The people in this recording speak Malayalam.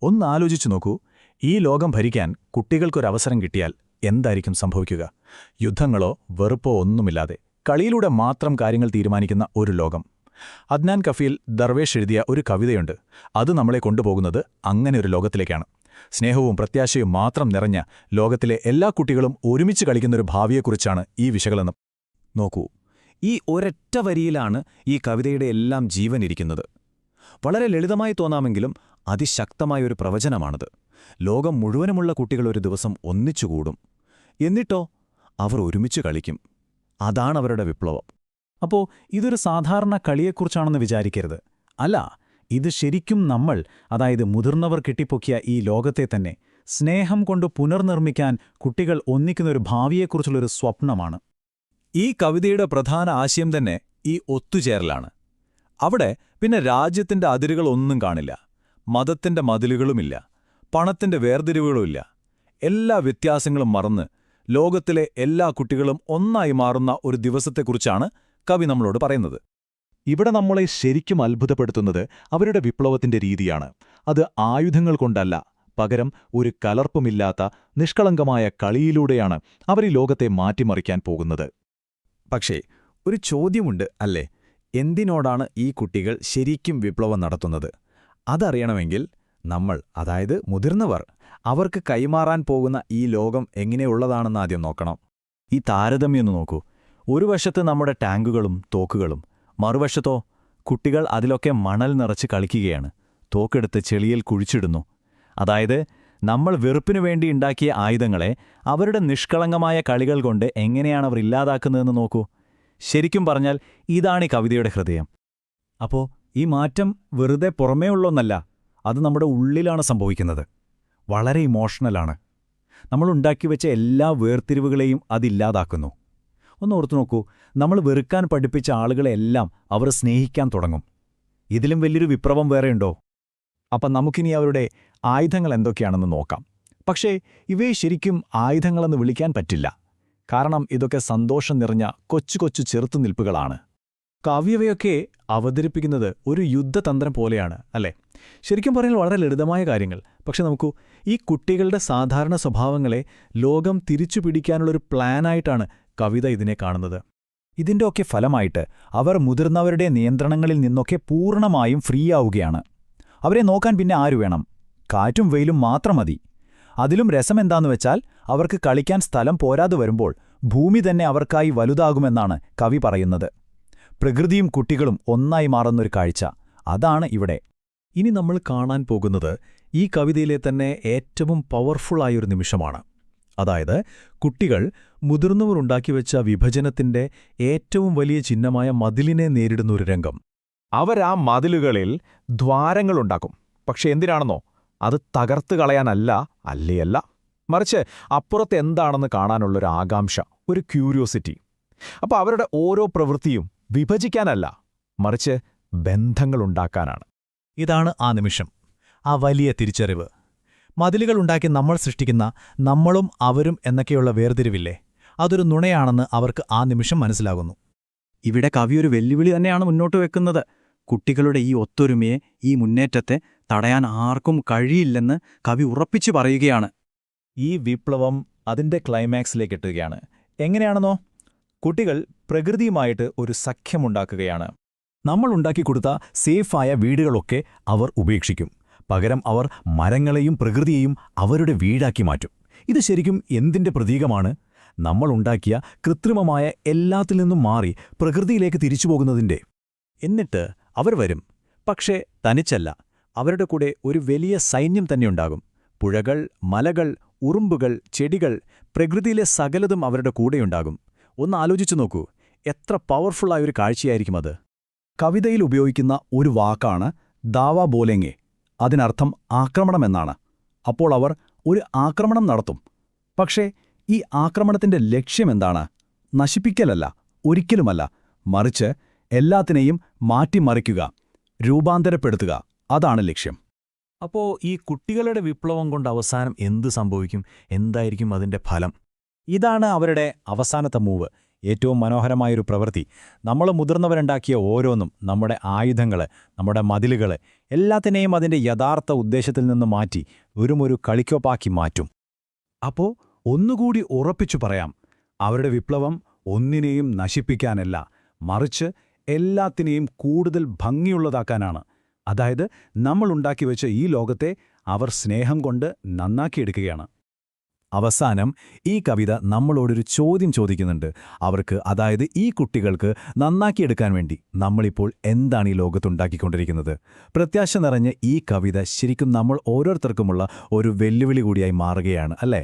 ഒന്നാലോചിച്ചു നോക്കൂ, ഈ ലോകം ഭരിക്കാൻ കുട്ടികൾക്കൊരവസരം കിട്ടിയാൽ എന്തായിരിക്കും സംഭവിക്കുക? യുദ്ധങ്ങളോ വെറുപ്പോ ഒന്നുമില്ലാതെ കളിയിലൂടെ മാത്രം കാര്യങ്ങൾ തീരുമാനിക്കുന്ന ഒരു ലോകം. അദ്നാൻ കഫീൽ ദർവേഷ് എഴുതിയ ഒരു കവിതയുണ്ട്. അത് നമ്മളെ കൊണ്ടുപോകുന്നത് അങ്ങനെ ഒരു ലോകത്തിലേക്കാണ്. സ്നേഹവും പ്രത്യാശയും മാത്രം നിറഞ്ഞ ലോകത്തിലെ എല്ലാ കുട്ടികളും ഒരുമിച്ച് കളിക്കുന്നൊരു ഭാവിയെക്കുറിച്ചാണ് ഈ വിശകലനം. നോക്കൂ, ഈ ഒരൊറ്റ വരിയിലാണ് ഈ കവിതയുടെ എല്ലാം ജീവനിരിക്കുന്നത്. വളരെ ലളിതമായി തോന്നാമെങ്കിലും അതിശക്തമായൊരു പ്രവചനമാണത്. ലോകം മുഴുവനുമുള്ള കുട്ടികൾ ഒരു ദിവസം ഒന്നിച്ചുകൂടും. എന്നിട്ടോ അവർ ഒരുമിച്ച് കളിക്കും. അതാണവരുടെ വിപ്ലവം. അപ്പോ ഇതൊരു സാധാരണ കളിയെക്കുറിച്ചാണെന്ന് വിചാരിക്കരുത്. അല്ല, ഇത് ശരിക്കും നമ്മൾ, അതായത് മുതിർന്നവർ കെട്ടിപ്പൊക്കിയ ഈ ലോകത്തെ തന്നെ സ്നേഹം കൊണ്ട് പുനർനിർമ്മിക്കാൻ കുട്ടികൾ ഒന്നിക്കുന്നൊരു ഭാവിയെക്കുറിച്ചുള്ളൊരു സ്വപ്നമാണ്. ഈ കവിതയുടെ പ്രധാന ആശയം തന്നെ ഈ ഒത്തുചേരലാണ്. അവിടെ പിന്നെ രാജ്യത്തിന്റെ അതിരുകളൊന്നും കാണില്ല, മതത്തിന്റെ മതിലുകളുമില്ല, പണത്തിന്റെ വേർതിരിവുകളുമില്ല. എല്ലാ വ്യത്യാസങ്ങളും മറന്ന് ലോകത്തിലെ എല്ലാ കുട്ടികളും ഒന്നായി മാറുന്ന ഒരു ദിവസത്തെക്കുറിച്ചാണ് കവി നമ്മളോട് പറയുന്നത്. ഇവിടെ നമ്മളെ ശരിക്കും അത്ഭുതപ്പെടുത്തുന്നത് അവരുടെ വിപ്ലവത്തിന്റെ രീതിയാണ്. അത് ആയുധങ്ങൾ കൊണ്ടല്ല, പകരം ഒരു കലർപ്പുമില്ലാത്ത നിഷ്കളങ്കമായ കളിയിലൂടെയാണ് അവർ ഈ ലോകത്തെ മാറ്റിമറിക്കാൻ പോകുന്നത്. പക്ഷേ ഒരു ചോദ്യമുണ്ട്, അല്ലേ? എന്തിനോടാണ് ഈ കുട്ടികൾ ശരിക്കും വിപ്ലവം നടത്തുന്നത്? അതറിയണമെങ്കിൽ നമ്മൾ, അതായത് മുതിർന്നവർ, അവർക്ക് കൈമാറാൻ പോകുന്ന ഈ ലോകം എങ്ങനെയുള്ളതാണെന്ന് ആദ്യം നോക്കണം. ഈ താരതമ്യം നോക്കൂ. ഒരു വശത്ത് നമ്മുടെ ടാങ്കുകളും തോക്കുകളും, മറുവശത്തോ കുട്ടികൾ അതിലൊക്കെ മണൽ നിറച്ച് കളിക്കുകയാണ്, തോക്കെടുത്ത് ചെളിയിൽ കുഴിച്ചിടുന്നു. അതായത് നമ്മൾ വെറുപ്പിനു വേണ്ടി ഉണ്ടാക്കിയ ആയുധങ്ങളെ അവരുടെ നിഷ്കളങ്കമായ കളികൾ കൊണ്ട് എങ്ങനെയാണവർ ഇല്ലാതാക്കുന്നതെന്ന് നോക്കൂ. ശരിക്കും പറഞ്ഞാൽ ഇതാണ് ഈ കവിതയുടെ ഹൃദയം. അപ്പോൾ ഈ മാറ്റം വെറുതെ പുറമേയുള്ളൊന്നല്ല, അത് നമ്മുടെ ഉള്ളിലാണ് സംഭവിക്കുന്നത്. വളരെ ഇമോഷണലാണ്. നമ്മളുണ്ടാക്കി വെച്ച എല്ലാ വേർതിരിവുകളെയും അതില്ലാതാക്കുന്നു. ഒന്ന് ഓർത്തു നോക്കൂ, നമ്മൾ വെറുക്കാൻ പഠിപ്പിച്ച ആളുകളെല്ലാം അവർ സ്നേഹിക്കാൻ തുടങ്ങും. ഇതിലും വലിയൊരു വിപ്ലവം വേറെയുണ്ടോ? അപ്പം നമുക്കിനി അവരുടെ ആയുധങ്ങൾ എന്തൊക്കെയാണെന്ന് നോക്കാം. പക്ഷേ ഇവയെ ശരിക്കും ആയുധങ്ങളെന്ന് വിളിക്കാൻ പറ്റില്ല. കാരണം ഇതൊക്കെ സന്തോഷം നിറഞ്ഞ കൊച്ചു കൊച്ചു ചെറുത്തുനിൽപ്പുകളാണ്. കവിയവയൊക്കെ അവതരിപ്പിക്കുന്നത് ഒരു യുദ്ധതന്ത്രം പോലെയാണ്, അല്ലേ? ശരിക്കും പറഞ്ഞാൽ വളരെ ലളിതമായ കാര്യങ്ങൾ. പക്ഷെ നോക്കൂ, ഈ കുട്ടികളുടെ സാധാരണ സ്വഭാവങ്ങളെ ലോകം തിരിച്ചു പിടിക്കാനുള്ളൊരു പ്ലാനായിട്ടാണ് കവിത ഇതിനെ കാണുന്നത്. ഇതിൻ്റെയൊക്കെ ഫലമായിട്ട് അവർ മുതിർന്നവരുടെ നിയന്ത്രണങ്ങളിൽ നിന്നൊക്കെ പൂർണ്ണമായും ഫ്രീ ആവുകയാണ്. അവരെ നോക്കാൻ പിന്നെ ആരു വേണം? കാറ്റും വെയിലും മാത്രം മതി. അതിലും രസമെന്താന്ന് വെച്ചാൽ, അവർക്ക് കളിക്കാൻ സ്ഥലം പോരാതെ വരുമ്പോൾ ഭൂമി തന്നെ അവർക്കായി വലുതാകുമെന്നാണ് കവി പറയുന്നത്. പ്രകൃതിയും കുട്ടികളും ഒന്നായി മാറുന്നൊരു കാഴ്ച, അതാണ് ഇവിടെ. ഇനി നമ്മൾ കാണാൻ പോകുന്നത് ഈ കവിതയിലെ തന്നെ ഏറ്റവും പവർഫുള്ളായൊരു നിമിഷമാണ്. അതായത് കുട്ടികൾ മുതിർന്നവർ ഉണ്ടാക്കിവെച്ച വിഭജനത്തിന്റെ ഏറ്റവും വലിയ ചിഹ്നമായ മതിലിനെ നേരിടുന്നൊരു രംഗം. അവരാ മതിലുകളിൽ ദ്വാരങ്ങളുണ്ടാക്കും. പക്ഷെ എന്തിനാണെന്നോ? അത് തകർത്ത് കളയാനല്ല, അല്ലേയല്ല, മറിച്ച് അപ്പുറത്ത് എന്താണെന്ന് കാണാനുള്ളൊരു ആകാംക്ഷ, ഒരു ക്യൂരിയോസിറ്റി. അപ്പോൾ അവരുടെ ഓരോ പ്രവൃത്തിയും വിഭജിക്കാനല്ല, മറിച്ച് ബന്ധങ്ങളുണ്ടാക്കാനാണ്. ഇതാണ് ആ നിമിഷം, ആ വലിയ തിരിച്ചറിവ്. മതിലുകളുണ്ടാക്കി നമ്മൾ സൃഷ്ടിക്കുന്ന നമ്മളും അവരും എന്നൊക്കെയുള്ള വേർതിരിവില്ലേ, അതൊരു നുണയാണെന്ന് അവർക്ക് ആ നിമിഷം മനസ്സിലാകുന്നു. ഇവിടെ കവിയൊരു വെല്ലുവിളി തന്നെയാണ് മുന്നോട്ട് വെക്കുന്നത്. കുട്ടികളുടെ ഈ ഒത്തൊരുമയെ, ഈ മുന്നേറ്റത്തെ തടയാൻ ആർക്കും കഴിയില്ലെന്ന് കവി ഉറപ്പിച്ചു പറയുകയാണ്. ഈ വിപ്ലവം അതിൻ്റെ ക്ലൈമാക്സിലേക്കെത്തുകയാണ്. എങ്ങനെയാണെന്നോ? കുട്ടികൾ പ്രകൃതിയുമായിട്ട് ഒരു സഖ്യമുണ്ടാക്കുകയാണ്. നമ്മൾ ഉണ്ടാക്കിക്കൊടുത്ത സേഫായ വീടുകളൊക്കെ അവർ ഉപേക്ഷിക്കും. പകരം അവർ മരങ്ങളെയും പ്രകൃതിയെയും അവരുടെ വീടാക്കി മാറ്റും. ഇത് ശരിക്കും എന്തിൻ്റെ പ്രതീകമാണ്? നമ്മളുണ്ടാക്കിയ കൃത്രിമമായ എല്ലാത്തിൽ നിന്നും മാറി പ്രകൃതിയിലേക്ക് തിരിച്ചുപോകുന്നതിൻ്റെ. എന്നിട്ട് അവർ വരും, പക്ഷേ തനിച്ചല്ല. അവരുടെ കൂടെ ഒരു വലിയ സൈന്യം തന്നെയുണ്ടാകും. പുഴകൾ, മലകൾ, ഉറുമ്പുകൾ, ചെടികൾ, പ്രകൃതിയിലെ സകലതും അവരുടെ കൂടെയുണ്ടാകും. ഒന്ന് ആലോചിച്ചു നോക്കൂ, എത്ര പവർഫുള്ളായൊരു കാഴ്ചയായിരിക്കും അത്. കവിതയിൽ ഉപയോഗിക്കുന്ന ഒരു വാക്കാണ് ദാവാ ബോലെങ്ങെ. അതിനർത്ഥം ആക്രമണമെന്നാണ്. അപ്പോൾ അവർ ഒരു ആക്രമണം നടത്തും. പക്ഷേ ഈ ആക്രമണത്തിന്റെ ലക്ഷ്യമെന്താണ്? നശിപ്പിക്കലല്ല, ഒരിക്കലുമല്ല, മറിച്ച് എല്ലാത്തിനെയും മാറ്റിമറിക്കുക, രൂപാന്തരപ്പെടുത്തുക. അതാണ് ലക്ഷ്യം. അപ്പോൾ ഈ കുട്ടികളുടെ വിപ്ലവം കൊണ്ട് അവസാനം എന്ത് സംഭവിക്കും? എന്തായിരിക്കും അതിൻ്റെ ഫലം? ഇതാണ് അവരുടെ അവസാനത്തെ മൂവ്. ഏറ്റവും മനോഹരമായൊരു പ്രവൃത്തി. നമ്മൾ മുതിർന്നവരുണ്ടാക്കിയ ഓരോന്നും, നമ്മുടെ ആയുധങ്ങൾ, നമ്മുടെ മതിലുകൾ, എല്ലാത്തിനെയും അതിൻ്റെ യഥാർത്ഥ ഉദ്ദേശത്തിൽ നിന്ന് മാറ്റി വെറുമൊരു കളിക്കൊപ്പാക്കി മാറ്റും. അപ്പോ ഒന്നുകൂടി ഉറപ്പിച്ചു പറയാം, അവരുടെ വിപ്ലവം ഒന്നിനെയും നശിപ്പിക്കാനല്ല, മറിച്ച് എല്ലാത്തിനെയും കൂടുതൽ ഭംഗിയുള്ളതാക്കാനാണ്. അതായത് നമ്മളുണ്ടാക്കിവെച്ച ഈ ലോകത്തെ അവർ സ്നേഹം കൊണ്ട് നന്നാക്കിയെടുക്കുകയാണ്. അവസാനം ഈ കവിത നമ്മളോടൊരു ചോദ്യം ചോദിക്കുന്നുണ്ട്. അവർക്ക്, അതായത് ഈ കുട്ടികൾക്ക് നന്നാക്കിയെടുക്കാൻ വേണ്ടി നമ്മളിപ്പോൾ എന്താണ് ഈ ലോകത്തുണ്ടാക്കിക്കൊണ്ടിരിക്കുന്നത്? പ്രത്യാശ നിറഞ്ഞ ഈ കവിത ശരിക്കും നമ്മൾ ഓരോരുത്തർക്കുമുള്ള ഒരു വെല്ലുവിളി കൂടിയായി മാറുകയാണ്, അല്ലേ?